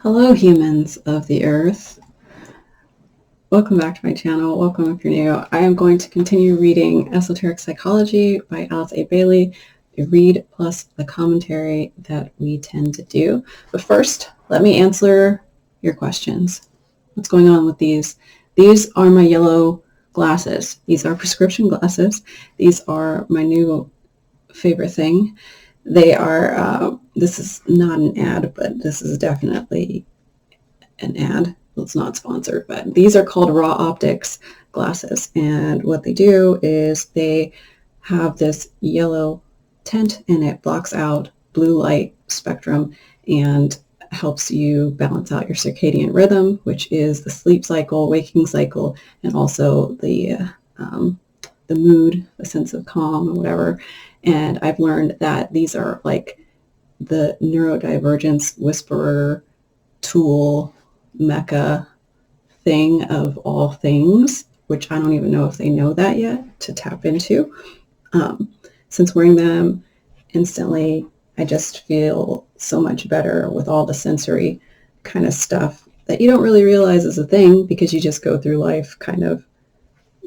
Hello, humans of the earth. Welcome back to my channel. Welcome if you're new. I am going to continue reading Esoteric Psychology by Alice A. Bailey, a read plus the commentary that we tend to do. But first, let me answer your questions. What's going on with these? These are my yellow glasses. These are prescription glasses. These are my new favorite thing. They are, this is not an ad, but this is definitely an ad. It's not sponsored, but these are called Raw Optics glasses. And what they do is they have this yellow tint and it blocks out blue light spectrum and helps you balance out your circadian rhythm, which is the sleep cycle, waking cycle, and also the mood, a sense of calm or whatever. And I've learned that these are like the neurodivergence whisperer tool mecca thing of all things, which I don't even know if they know that yet to tap into. Since wearing them instantly, I just feel so much better with all the sensory kind of stuff that you don't really realize is a thing because you just go through life kind of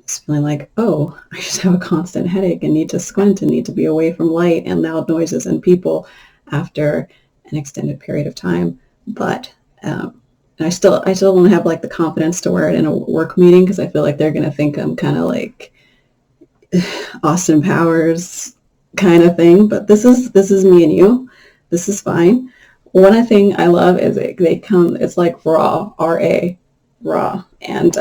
feeling like, oh, I just have a constant headache and need to squint and need to be away from light and loud noises and people after an extended period of time. But and I still don't have like the confidence to wear it in a work meeting because I feel like they're going to think I'm kind of like Austin Powers kind of thing. But this is me and you. This is fine. One thing I love is they come, it's like raw, R-A, raw. And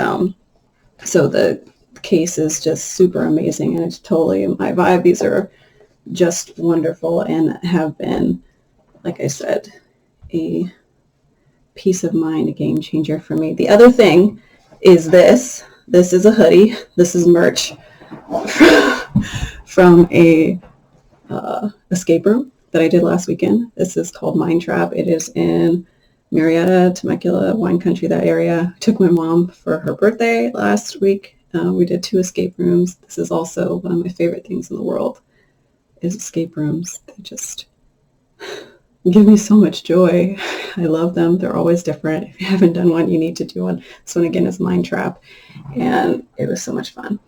so the case is just super amazing and it's totally my vibe. These are just wonderful and have been, like I said, a peace of mind, a game changer for me. The other thing is this is a hoodie. This is merch from a escape room that I did last weekend. This is called Mind Trap. It is in Marietta, Temecula, wine country, that area. I took my mom for her birthday last week. We did 2 escape rooms. This is also one of my favorite things in the world is escape rooms. They just give me so much joy. I love them. They're always different. If you haven't done one, you need to do one. This one again is Mind Trap. And it was so much fun.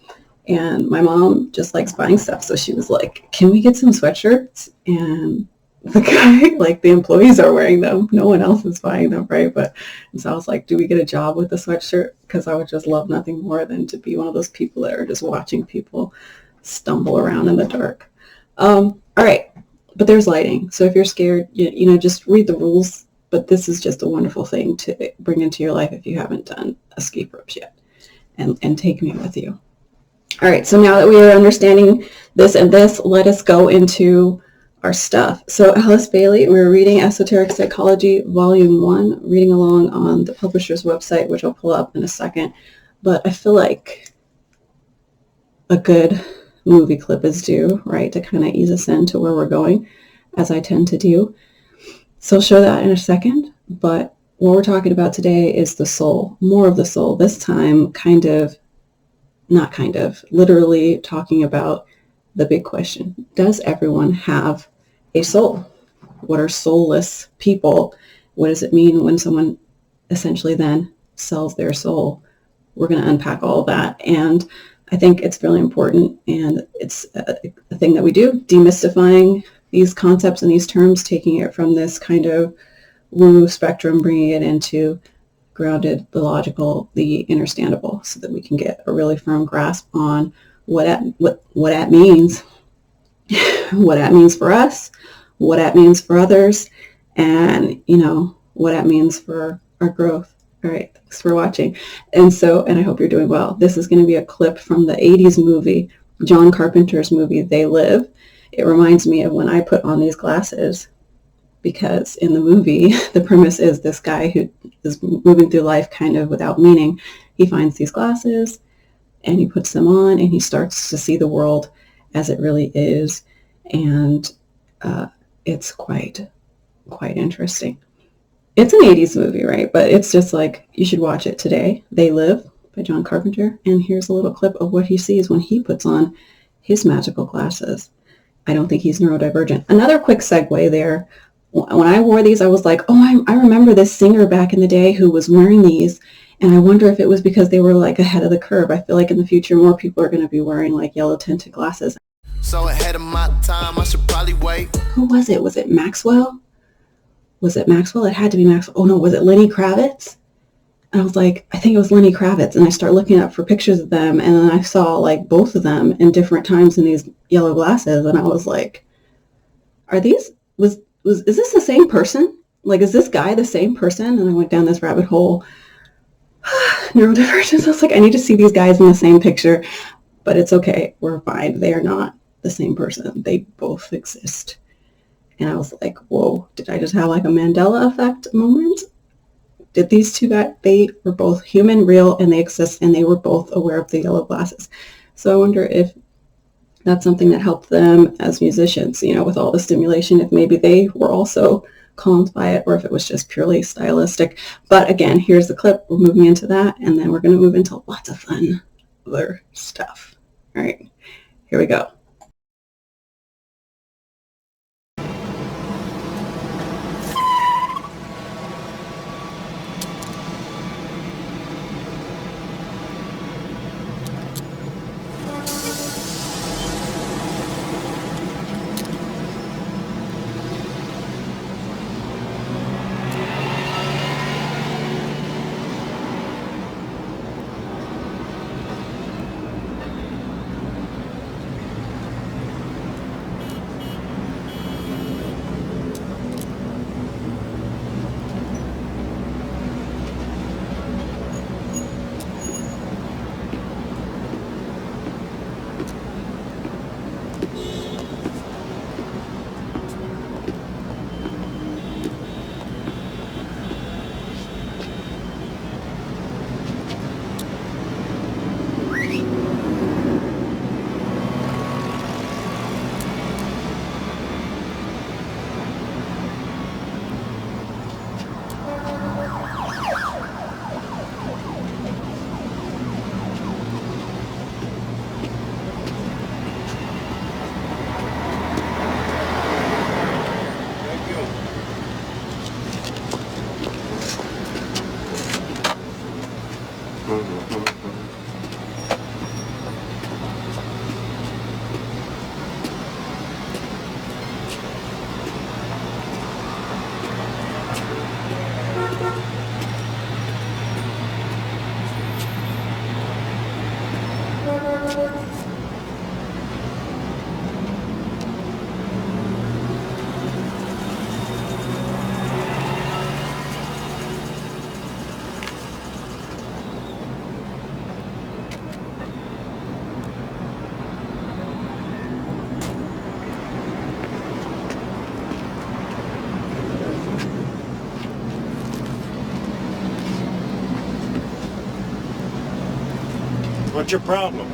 And my mom just likes buying stuff. So she was like, can we get some sweatshirts? And the guy, like the employees are wearing them. No one else is buying them, right? And so I was like, do we get a job with the sweatshirt? Because I would just love nothing more than to be one of those people that are just watching people stumble around in the dark. All right. But there's lighting. So if you're scared, you know, just read the rules. But this is just a wonderful thing to bring into your life if you haven't done escape rooms yet. And take me with you. All right. So now that we are understanding this and this, let us go into our stuff. So Alice Bailey, we're reading Esoteric Psychology, Volume 1, reading along on the publisher's website, which I'll pull up in a second. But I feel like a good movie clip is due, right, to kind of ease us into where we're going, as I tend to do. So I'll show that in a second. But what we're talking about today is the soul, more of the soul. This time, literally talking about the big question. Does everyone have a soul? What are soulless people? What does it mean when someone essentially then sells their soul? We're going to unpack all of that. And I think it's really important. And it's a thing that we do, demystifying these concepts and these terms, taking it from this kind of woo spectrum, bringing it into grounded, the logical, the understandable, so that we can get a really firm grasp on what that means, what that means for us, what that means for others, and, you know, what that means for our growth. All right, thanks for watching. And I hope you're doing well. This is going to be a clip from the 80s movie, John Carpenter's movie, They Live. It reminds me of when I put on these glasses, because in the movie, the premise is this guy who is moving through life kind of without meaning. He finds these glasses and he puts them on and he starts to see the world as it really is. And it's quite interesting. It's an 80s movie, right? But it's just like, you should watch it today. They Live by John Carpenter. And here's a little clip of what he sees when he puts on his magical glasses. I don't think he's neurodivergent. Another quick segue there. when I wore these, I was like, oh, I remember this singer back in the day who was wearing these. And I wonder if it was because they were like ahead of the curve. I feel like in the future, more people are going to be wearing like yellow tinted glasses. So ahead of my time, I should probably wait. Who was it? Was it Maxwell? Was it Maxwell? It had to be Maxwell. Oh no, was it Lenny Kravitz? And I was like, I think it was Lenny Kravitz. And I started looking up for pictures of them. And then I saw like both of them in different times in these yellow glasses. And I was like, are these, is this the same person? Like, is this guy the same person? And I went down this rabbit hole. Neurodivergence. I was like, I need to see these guys in the same picture, but it's okay. We're fine. They are not the same person. They both exist. And I was like, whoa, did I just have like a Mandela effect moment? Did these two guys, they were both human, real, and they exist, and they were both aware of the yellow glasses. So I wonder if that's something that helped them as musicians, you know, with all the stimulation, if maybe they were also calmed by it, or if it was just purely stylistic. But again, here's the clip. We're moving into that, and then we're going to move into lots of fun other stuff. All right, here we go. What's your problem?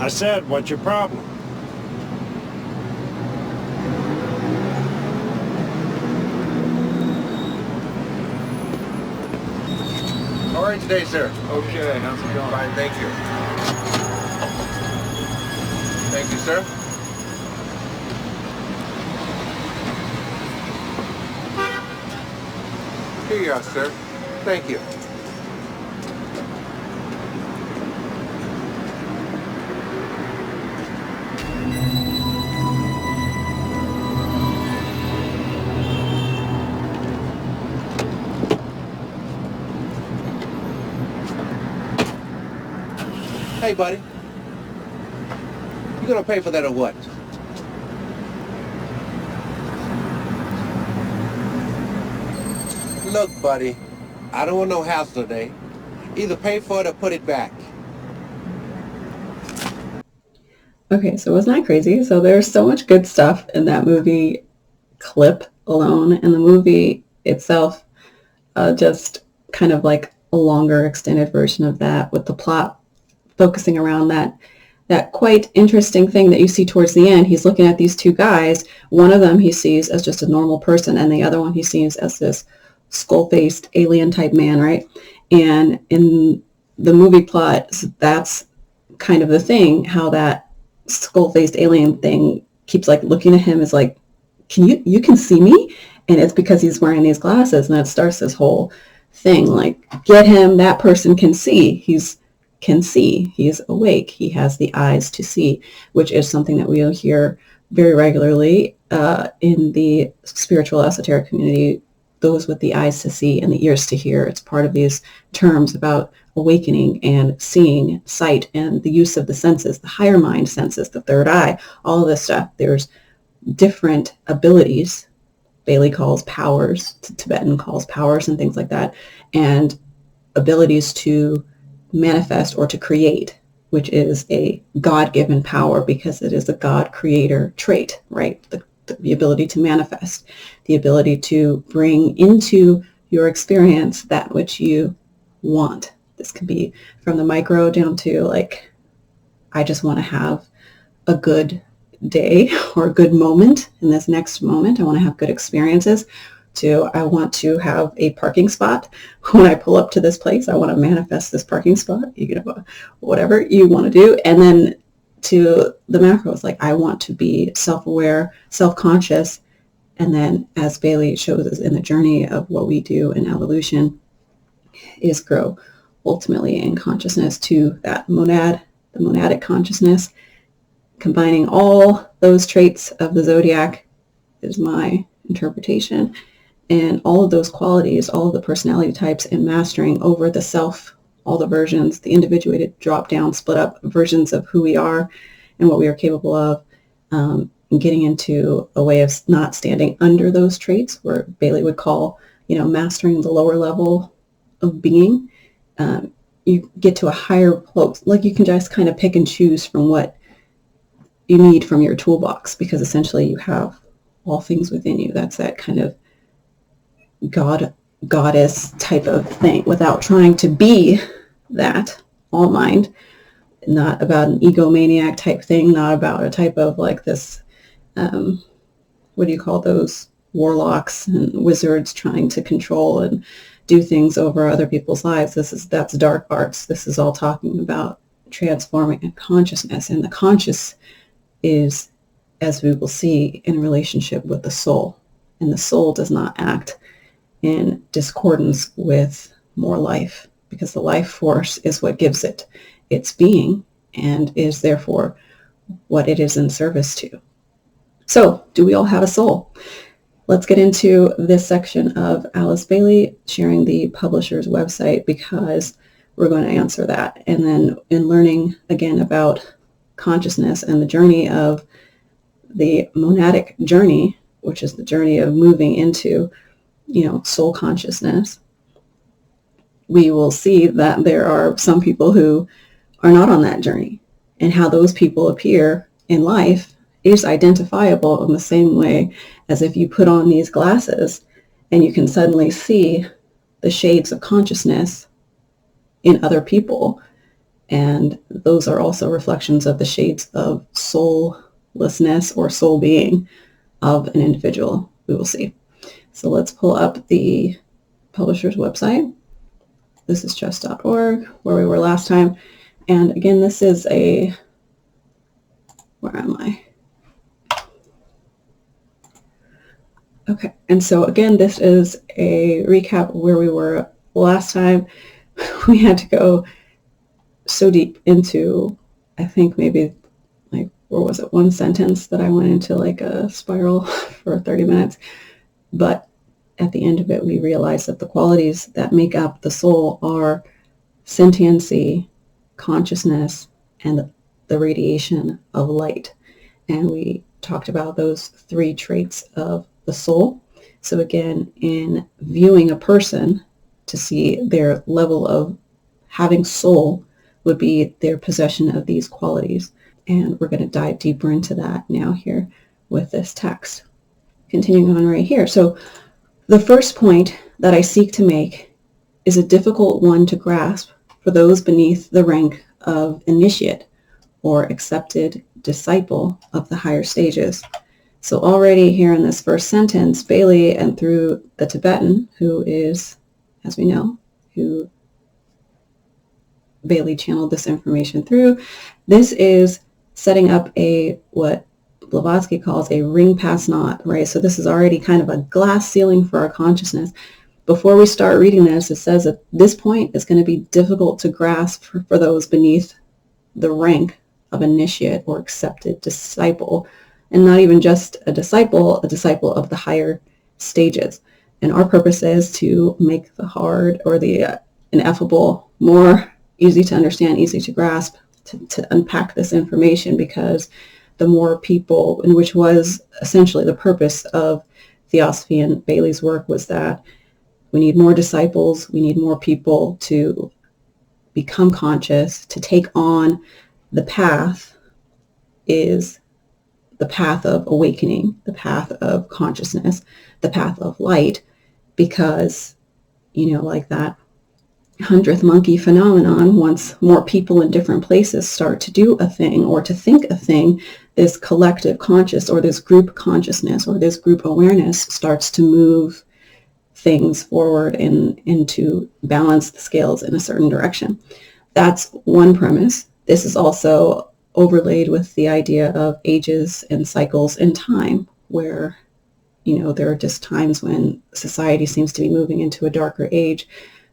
I said, what's your problem? All right today, sir. Okay, how's it going? Fine, thank you. Thank you, sir. Here you are, sir. Thank you. Hey, buddy. You gonna pay for that or what? Look, buddy, I don't want no hassle today. Either pay for it or put it back. Okay, so wasn't that crazy? So there's so much good stuff in that movie clip alone, and the movie itself just kind of like a longer extended version of that, with the plot focusing around that quite interesting thing that you see towards the end. He's looking at these two guys. One of them he sees as just a normal person, and the other one he sees as this skull-faced alien type man, right? And in the movie plot, that's kind of the thing, how that skull-faced alien thing keeps like looking at him as like, you can see me? And it's because he's wearing these glasses, and that starts this whole thing, like, get him, that person can see. He's awake, he has the eyes to see, which is something that we'll hear very regularly in the spiritual esoteric community, those with the eyes to see and the ears to hear. It's part of these terms about awakening and seeing, sight, and the use of the senses, the higher mind senses, the third eye, all of this stuff. There's different abilities. Bailey calls powers, Tibetan calls powers and things like that, and abilities to manifest or to create, which is a God-given power because it is a God creator trait, right? The ability to manifest, the ability to bring into your experience that which you want. This can be from the micro down to like, I just want to have a good day or a good moment in this next moment. I want to have good experiences. To I want to have a parking spot. When I pull up to this place, I want to manifest this parking spot, whatever you want to do. And then to the macros, like, I want to be self-aware, self-conscious. And then, as Bailey shows us in the journey of what we do in evolution, is grow ultimately in consciousness to that the monadic consciousness. Combining all those traits of the zodiac is my interpretation. And all of those qualities, all of the personality types, and mastering over the self, all the versions, the individuated, drop down, split up versions of who we are and what we are capable of, and getting into a way of not standing under those traits, where Bailey would call, mastering the lower level of being. You get to a higher place, like you can just kind of pick and choose from what you need from your toolbox, because essentially you have all things within you. That's that kind of goddess type of thing, without trying to be that all mind. Not about an egomaniac type thing, not about a type of like this, what do you call those warlocks and wizards trying to control and do things over other people's lives. That's dark arts. This is all talking about transforming in consciousness, and the conscious is, as we will see, in relationship with the soul, and the soul does not act in discordance with more life, because the life force is what gives it its being and is therefore what it is in service to. So, do we all have a soul? Let's get into this section of Alice Bailey sharing the publisher's website, because we're going to answer that. And then in learning again about consciousness and the journey of the monadic journey, which is the journey of moving into soul consciousness, we will see that there are some people who are not on that journey, and how those people appear in life is identifiable in the same way as if you put on these glasses and you can suddenly see the shades of consciousness in other people. And those are also reflections of the shades of soullessness or soul being of an individual, we will see. So let's pull up the publisher's website. This is chess.org, where we were last time. And again, this is where am I? Okay, and so again, this is a recap of where we were last time. We had to go so deep into, I think maybe like, where was it, one sentence that I went into like a spiral for 30 minutes. But at the end of it, we realized that the qualities that make up the soul are sentiency, consciousness, and the radiation of light. And we talked about those three traits of the soul. So again, in viewing a person to see their level of having soul would be their possession of these qualities. And we're going to dive deeper into that now here with this text. Continuing on right here. So the first point that I seek to make is a difficult one to grasp for those beneath the rank of initiate or accepted disciple of the higher stages. So already here in this first sentence, Bailey, and through the Tibetan, who is, as we know, who Bailey channeled this information through. This is setting up what Blavatsky calls a ring pass knot, right? So this is already kind of a glass ceiling for our consciousness. Before we start reading this, it says at this point is going to be difficult to grasp for those beneath the rank of initiate or accepted disciple, and not even just a disciple of the higher stages. And our purpose is to make the hard or the ineffable more easy to understand, easy to grasp, to unpack this information, because the more people, and which was essentially the purpose of Theosophy and Bailey's work, was that we need more disciples, we need more people to become conscious, to take on the path is the path of awakening, the path of consciousness, the path of light, because, like that 100th monkey phenomenon, once more people in different places start to do a thing or to think a thing, this collective conscious or this group consciousness or this group awareness starts to move things forward and to balance the scales in a certain direction. That's one premise. This is also overlaid with the idea of ages and cycles in time, where, there are just times when society seems to be moving into a darker age,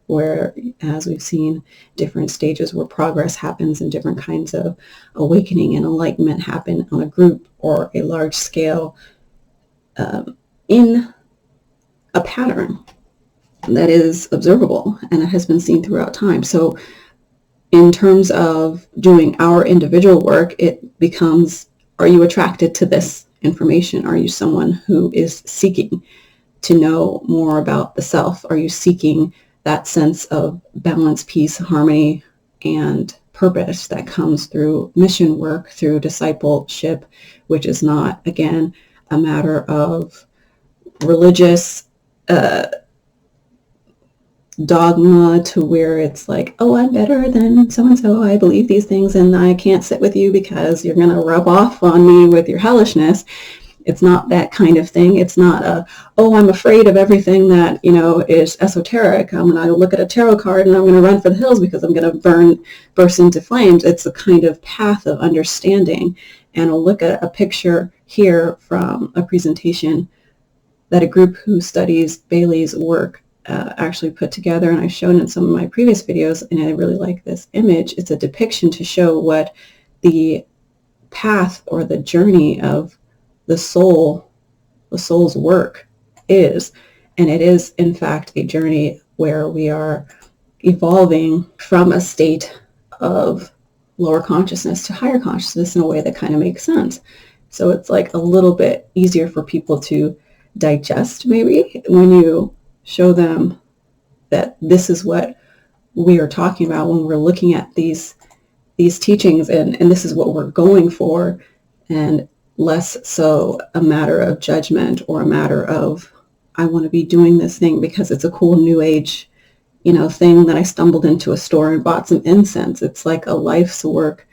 where, as we've seen, different stages where progress happens and different kinds of awakening and enlightenment happen on a group or a large scale in a pattern that is observable and that has been seen throughout time. So in terms of doing our individual work, it becomes, are you attracted to this information? Are you someone who is seeking to know more about the self? Are you seeking that sense of balance, peace, harmony, and purpose that comes through mission work, through discipleship, which is not, again, a matter of religious dogma to where it's like, oh, I'm better than so-and-so, I believe these things and I can't sit with you because you're going to rub off on me with your hellishness. It's not that kind of thing. It's not I'm afraid of everything that, is esoteric. I'm going to look at a tarot card and I'm going to run for the hills because I'm going to burst into flames. It's a kind of path of understanding. And I'll look at a picture here from a presentation that a group who studies Bailey's work actually put together, and I've shown in some of my previous videos, and I really like this image. It's a depiction to show what the path or the journey of the soul's work is. And it is, in fact, a journey where we are evolving from a state of lower consciousness to higher consciousness in a way that kind of makes sense. So it's like a little bit easier for people to digest, maybe, when you show them that this is what we are talking about when we're looking at these teachings, and this is what we're going for, and less so a matter of judgment or a matter of, I want to be doing this thing because it's a cool new age, thing that I stumbled into a store and bought some incense. It's like a life's work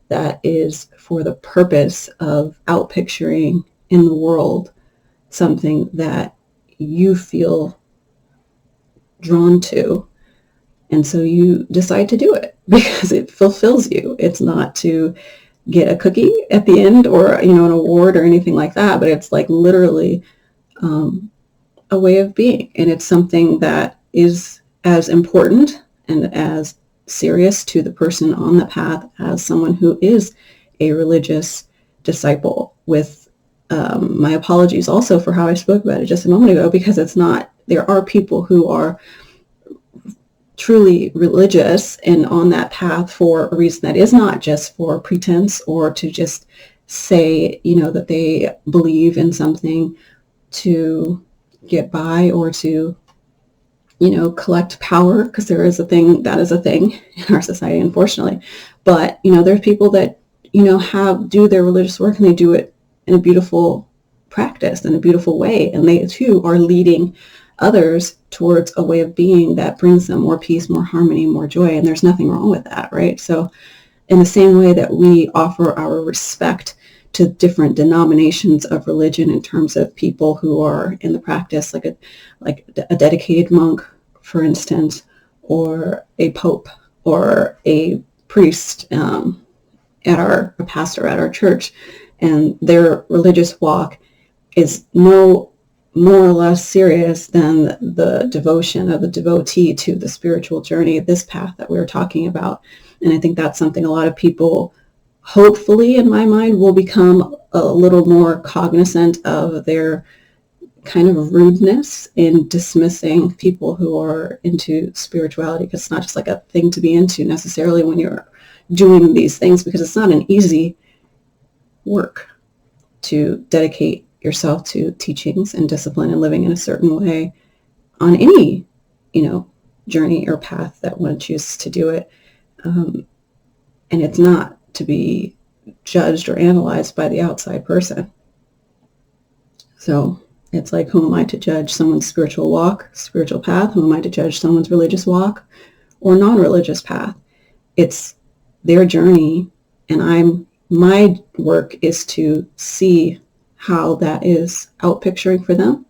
that is for the purpose of outpicturing in the world something that you feel drawn to, and so you decide to do it because it fulfills you. It's not to get a cookie at the end or an award or anything like that, but it's like literally a way of being, and it's something that is as important and as serious to the person on the path as someone who is a religious disciple. With my apologies also for how I spoke about it just a moment ago, because it's not, there are people who are truly religious and on that path for a reason that is not just for pretense or to just say, that they believe in something to get by or to, collect power, because there is a thing, that is a thing in our society, unfortunately. But, there's people that, do their religious work and they do it in a beautiful practice, in a beautiful way. And they too are leading others towards a way of being that brings them more peace, more harmony, more joy. And there's nothing wrong with that, right? So in the same way that we offer our respect to different denominations of religion in terms of people who are in the practice, like a dedicated monk, for instance, or a pope, or a priest a pastor at our church, and their religious walk is no more or less serious than the devotion of the devotee to the spiritual journey, this path that we're talking about. And I think that's something a lot of people, hopefully in my mind, will become a little more cognizant of their kind of rudeness in dismissing people who are into spirituality, because it's not just like a thing to be into necessarily when you're doing these things, because it's not an easy work to dedicate yourself to teachings and discipline and living in a certain way on any, journey or path that one chooses to do it. And it's not to be judged or analyzed by the outside person. So it's like, who am I to judge someone's spiritual walk, spiritual path? Who am I to judge someone's religious walk or non-religious path? It's their journey, and my work is to see how that is outpicturing for them.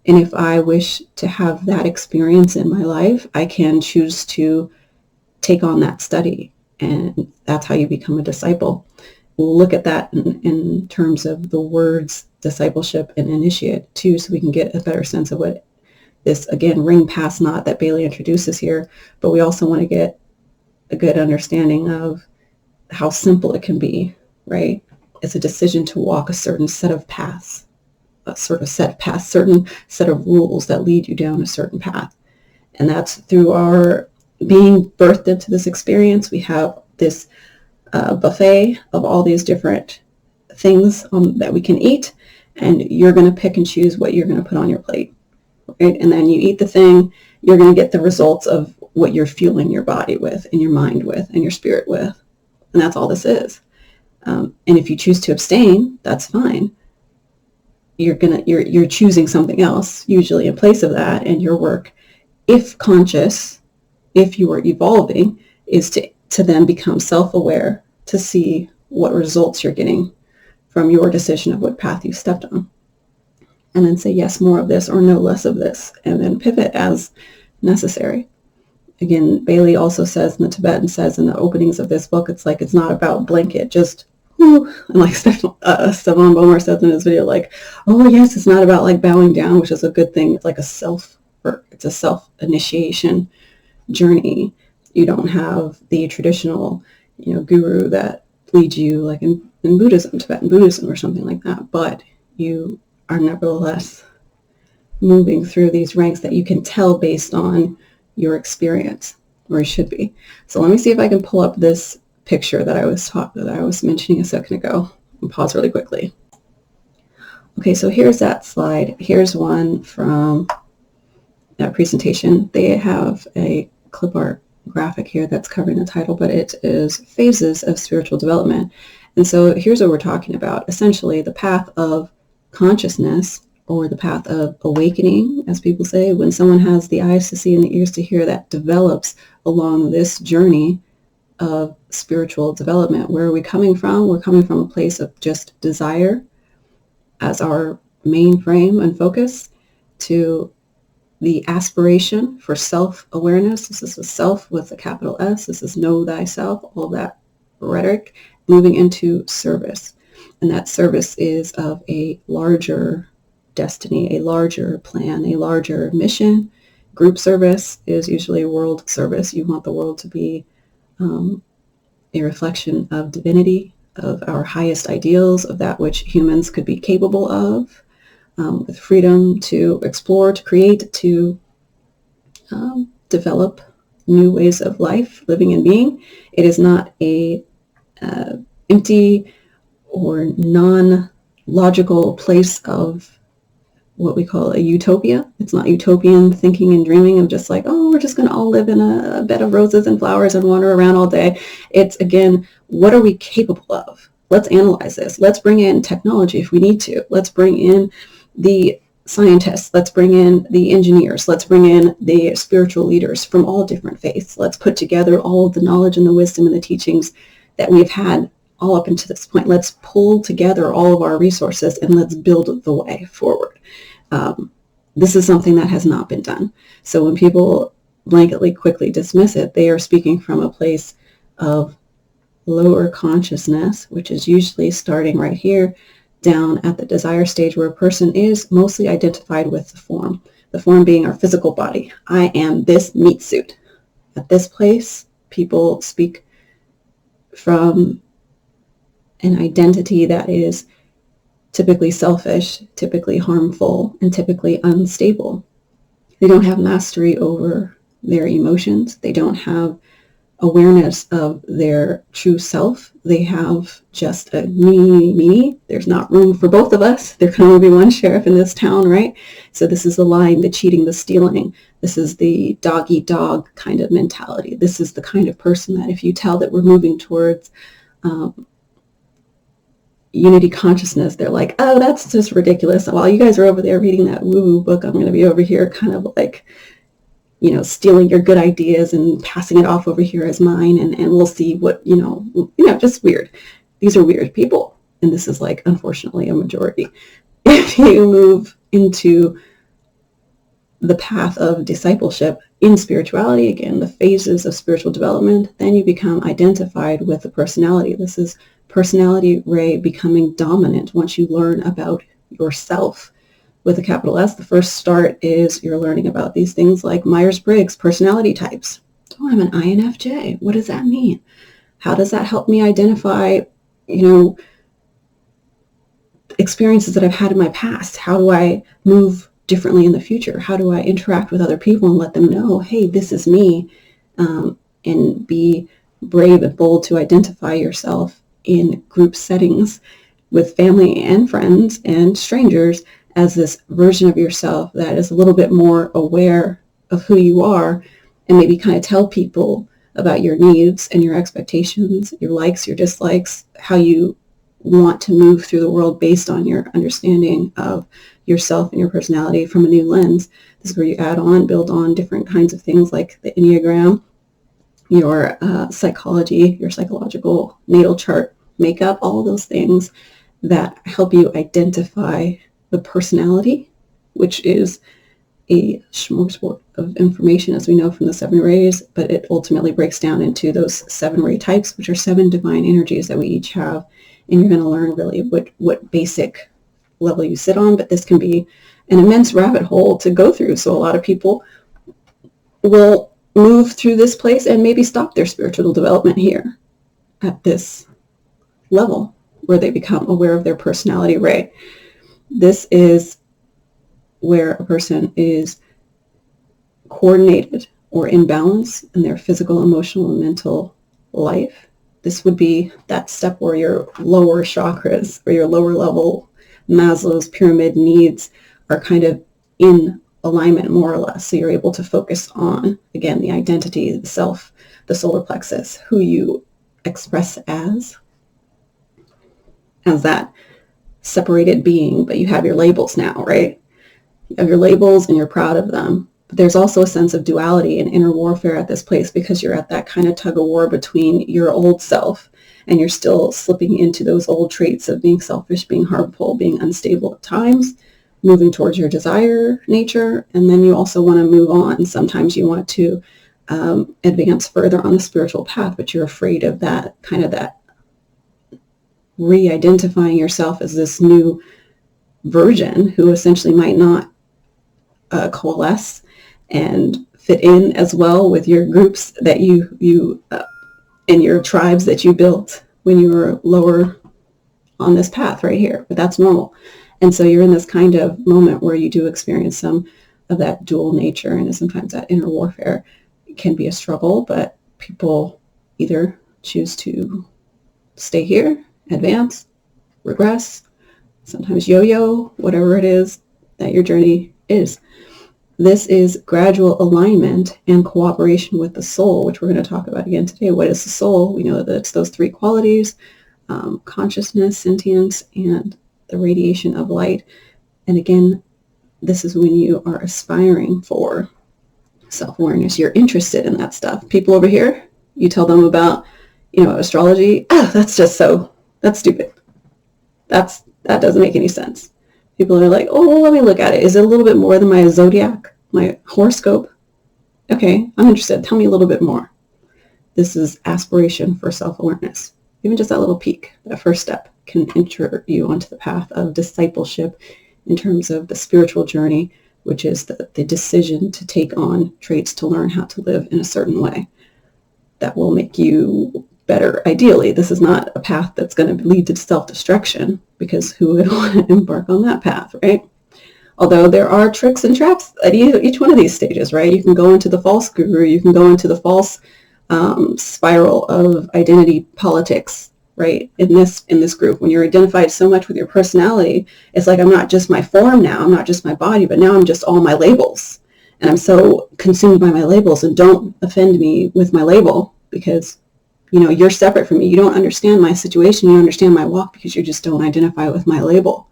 And if I wish to have that experience in my life, I can choose to take on that study. And that's how you become a disciple. We'll look at that in terms of the words discipleship and initiate too, so we can get a better sense of what this, again, ring pass knot that Bailey introduces here. But we also want to get a good understanding of how simple it can be, right? It's a decision to walk a certain set of paths, certain set of rules that lead you down a certain path. And that's through our being birthed into this experience. We have this buffet of all these different things that we can eat, and you're going to pick and choose what you're going to put on your plate, right? And then you eat the thing, you're going to get the results of what you're fueling your body with and your mind with and your spirit with. And that's all this is. And if you choose to abstain, that's fine. You're choosing something else, usually in place of that. And your work, if conscious, if you are evolving, is to then become self-aware, to see what results you're getting from your decision of what path you stepped on. And then say yes, more of this, or no, less of this, and then pivot as necessary. Again, Bailey also says, in the Tibetan says in the openings of this book, it's like, it's not about blanket, just whoo. And like Stefan Bomer says in his video, like, oh yes, it's not about like bowing down, which is a good thing. It's like it's a self-initiation journey. You don't have the traditional, guru that leads you like in Buddhism, Tibetan Buddhism or something like that. But you are nevertheless moving through these ranks that you can tell based on your experience, or you should be. So let me see if I can pull up this picture that I was mentioning a second ago, and pause really quickly. Okay, so here's that slide. Here's one from that presentation. They have a clip art graphic here that's covering the title, but it is Phases of Spiritual Development. And so here's what we're talking about. Essentially, the path of consciousness, or the path of awakening, as people say, when someone has the eyes to see and the ears to hear, that develops along this journey of spiritual development. Where are we coming from? We're coming from a place of just desire as our main frame and focus, to the aspiration for self-awareness. This is a self with a capital S. This is know thyself, all that rhetoric, moving into service. And that service is of a larger destiny, a larger plan, a larger mission. Group service is usually world service. You want the world to be a reflection of divinity, of our highest ideals, of that which humans could be capable of, with freedom to explore, to create, to develop new ways of life, living and being. It is not a empty or non-logical place of what we call a utopia. It's not utopian thinking and dreaming of just like, oh, we're just going to all live in a bed of roses and flowers and wander around all day. It's, again, what are we capable of? Let's analyze this. Let's bring in technology if we need to. Let's bring in the scientists. Let's bring in the engineers. Let's bring in the spiritual leaders from all different faiths. Let's put together all of the knowledge and the wisdom and the teachings that we've had all up until this point. Let's pull together all of our resources and let's build the way forward. This is something that has not been done. So when people blanketly quickly dismiss it. They are speaking from a place of lower consciousness, which is usually starting right here down at the desire stage, where a person is mostly identified with the form being our physical body. I am this meat suit. At this place, people speak from an identity that is typically selfish, typically harmful, and typically unstable. They don't have mastery over their emotions. They don't have awareness of their true self. They have just a me. There's not room for both of us. There can only be one sheriff in this town, right? So this is the lying, the cheating, the stealing. This is the dog-eat-dog kind of mentality. This is the kind of person that if you tell that we're moving towards unity consciousness, they're like, oh, that's just ridiculous. While you guys are over there reading that woo-woo book, I'm going to be over here kind of like, stealing your good ideas and passing it off over here as mine, and we'll see what, just weird. These are weird people, and this is like, unfortunately, a majority. If you move into the path of discipleship in spirituality, again, the phases of spiritual development, then you become identified with the personality. This is personality ray becoming dominant once you learn about yourself. With a capital S, the first start is you're learning about these things like Myers-Briggs personality types. Oh, I'm an INFJ. What does that mean? How does that help me identify, experiences that I've had in my past? How do I move differently in the future? How do I interact with other people and let them know, hey, this is me, and be brave and bold to identify yourself in group settings with family and friends and strangers as this version of yourself that is a little bit more aware of who you are, and maybe kind of tell people about your needs and your expectations, your likes, your dislikes, how you want to move through the world based on your understanding of yourself and your personality from a new lens. This is where you build on different kinds of things like the Enneagram, your psychology, your psychological natal chart makeup, all those things that help you identify the personality, which is a smorgasbord of information, as we know from the 7 rays, but it ultimately breaks down into those 7 ray types, which are 7 divine energies that we each have. And you're going to learn really what basic level you sit on, but this can be an immense rabbit hole to go through. So a lot of people will move through this place and maybe stop their spiritual development here at this level where they become aware of their personality ray. This is where a person is coordinated or in balance in their physical, emotional, and mental life. This would be that step where your lower chakras or your lower level Maslow's pyramid needs are kind of in alignment, more or less. So you're able to focus on, again, the identity, the self, the solar plexus, who you express as that separated being, but you have your labels now, right? You have your labels and you're proud of them. But there's also a sense of duality and inner warfare at this place because you're at that kind of tug of war between your old self and you're still slipping into those old traits of being selfish, being harmful, being unstable at times, moving towards your desire nature. And then you also want to move on. Sometimes you want to advance further on the spiritual path, but you're afraid of that re-identifying yourself as this new version who essentially might not coalesce and fit in as well with your groups that you and your tribes that you built when you were lower on this path right here. But that's normal. And so you're in this kind of moment where you do experience some of that dual nature, and sometimes that inner warfare can be a struggle, but people either choose to stay here, advance, regress, sometimes yo-yo, whatever it is that your journey is. This is gradual alignment and cooperation with the soul, which we're going to talk about again today. What is the soul? We know that it's those 3 qualities, consciousness, sentience, and the radiation of light. And again, this is when you are aspiring for self-awareness. You're interested in that stuff. People over here, you tell them about, astrology. Oh, that's stupid. That doesn't make any sense. People are like, oh, let me look at it. Is it a little bit more than my zodiac, my horoscope? Okay, I'm interested. Tell me a little bit more. This is aspiration for self-awareness. Even just that little peek, that first step, can enter you onto the path of discipleship in terms of the spiritual journey, which is the decision to take on traits to learn how to live in a certain way that will make you better. Ideally, this is not a path that's going to lead to self-destruction, because who would want to embark on that path, right? Although there are tricks and traps at each one of these stages, right? You can go into the false guru, you can go into the false spiral of identity politics, right? In this group, when you're identified so much with your personality, it's like, I'm not just my form now, I'm not just my body, but now I'm just all my labels. And I'm so consumed by my labels, and don't offend me with my label, because you're separate from me. You don't understand my situation. You don't understand my walk, because you just don't identify with my label.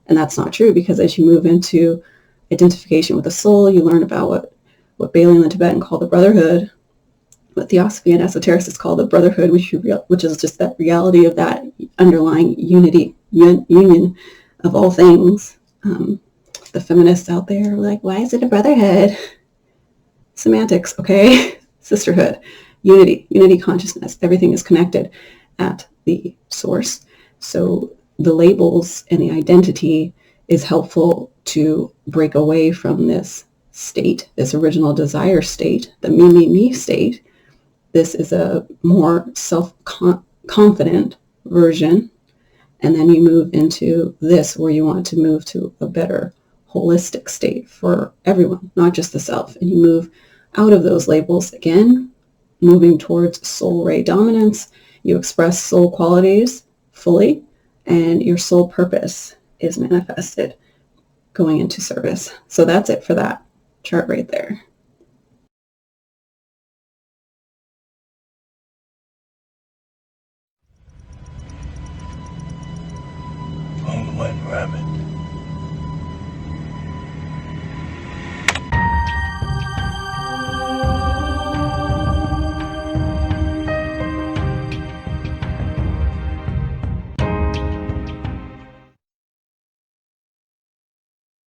And that's not true, because as you move into identification with the soul, you learn about what Bailey and the Tibetan call the brotherhood, what Theosophy and Esotericists call the brotherhood, which is just that reality of that underlying union of all things. The feminists out there are like, why is it a brotherhood? Semantics, okay? Sisterhood, unity consciousness. Everything is connected at the source. So the labels and the identity is helpful to break away from this state, this original desire state, the me state. This is a more self-confident version. And then you move into this, where you want to move to a better holistic state for everyone, not just the self. And you move out of those labels again, moving towards soul ray dominance. You express soul qualities fully, and your soul purpose is manifested going into service. So that's it for that chart right there. On the white rabbit.